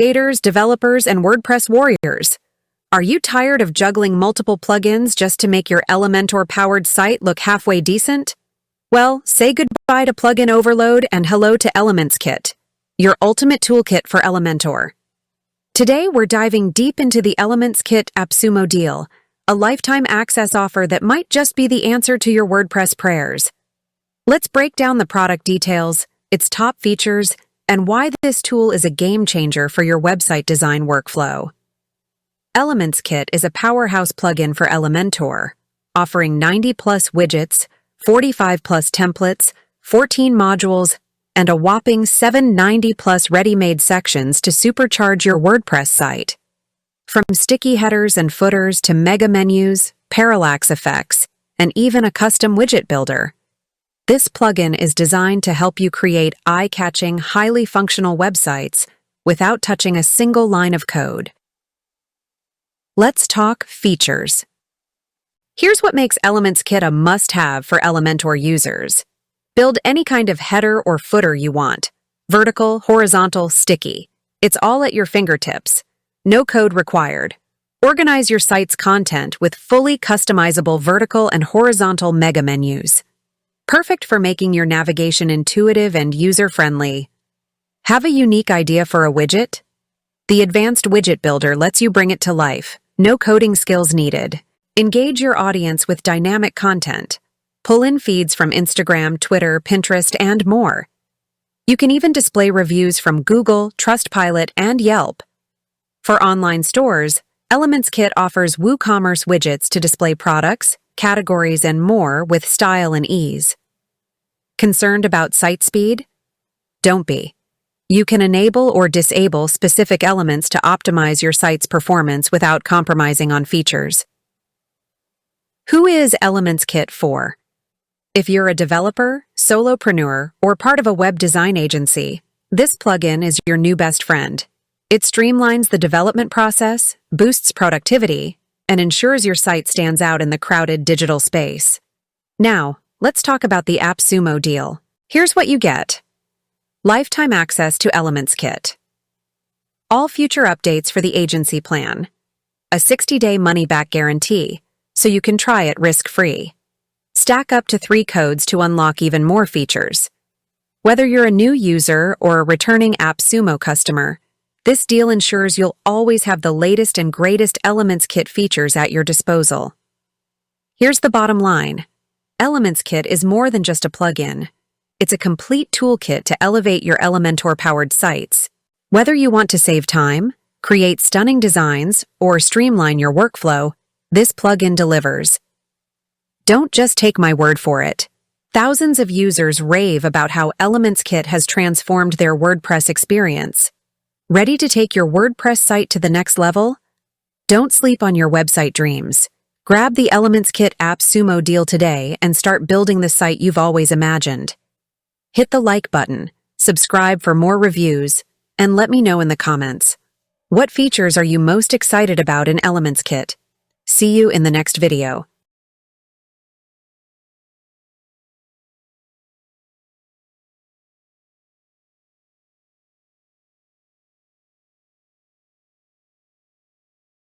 creators, developers, and WordPress warriors. Are you tired of juggling multiple plugins just to make your Elementor-powered site look halfway decent? Well, say goodbye to plugin overload and hello to ElementsKit, your ultimate toolkit for Elementor. Today, we're diving deep into the ElementsKit AppSumo deal, a lifetime access offer that might just be the answer to your WordPress prayers. Let's break down the product details, its top features, and why this tool is a game changer for your website design workflow. ElementsKit is a powerhouse plugin for Elementor, offering 90-plus widgets, 45-plus templates, 14 modules, and a whopping 790-plus ready-made sections to supercharge your WordPress site. From sticky headers and footers to mega menus, parallax effects, and even a custom widget builder, this plugin is designed to help you create eye-catching, highly functional websites without touching a single line of code. Let's talk features. Here's what makes ElementsKit a must-have for Elementor users. Build any kind of header or footer you want. Vertical, horizontal, sticky. It's all at your fingertips. No code required. Organize your site's content with fully customizable vertical and horizontal mega menus. Perfect for making your navigation intuitive and user-friendly. Have a unique idea for a widget? The Advanced Widget Builder lets you bring it to life. No coding skills needed. Engage your audience with dynamic content. Pull in feeds from Instagram, Twitter, Pinterest, and more. You can even display reviews from Google, Trustpilot, and Yelp. For online stores, ElementsKit offers WooCommerce widgets to display products, categories, and more with style and ease. Concerned about site speed? Don't be. You can enable or disable specific elements to optimize your site's performance without compromising on features. Who is ElementsKit for? If you're a developer, solopreneur, or part of a web design agency, this plugin is your new best friend. It streamlines the development process, boosts productivity, and ensures your site stands out in the crowded digital space. Now, let's talk about the AppSumo deal. Here's what you get. Lifetime access to ElementsKit. All future updates for the agency plan. A 60-day money-back guarantee, so you can try it risk-free. Stack up to 3 codes to unlock even more features. Whether you're a new user or a returning AppSumo customer, this deal ensures you'll always have the latest and greatest ElementsKit features at your disposal. Here's the bottom line. ElementsKit is more than just a plugin. It's a complete toolkit to elevate your Elementor-powered sites. Whether you want to save time, create stunning designs, or streamline your workflow, this plugin delivers. Don't just take my word for it. Thousands of users rave about how ElementsKit has transformed their WordPress experience. Ready to take your WordPress site to the next level? Don't sleep on your website dreams. Grab the ElementsKit AppSumo deal today and start building the site you've always imagined. Hit the like button, subscribe for more reviews, and let me know in the comments. What features are you most excited about in ElementsKit? See you in the next video.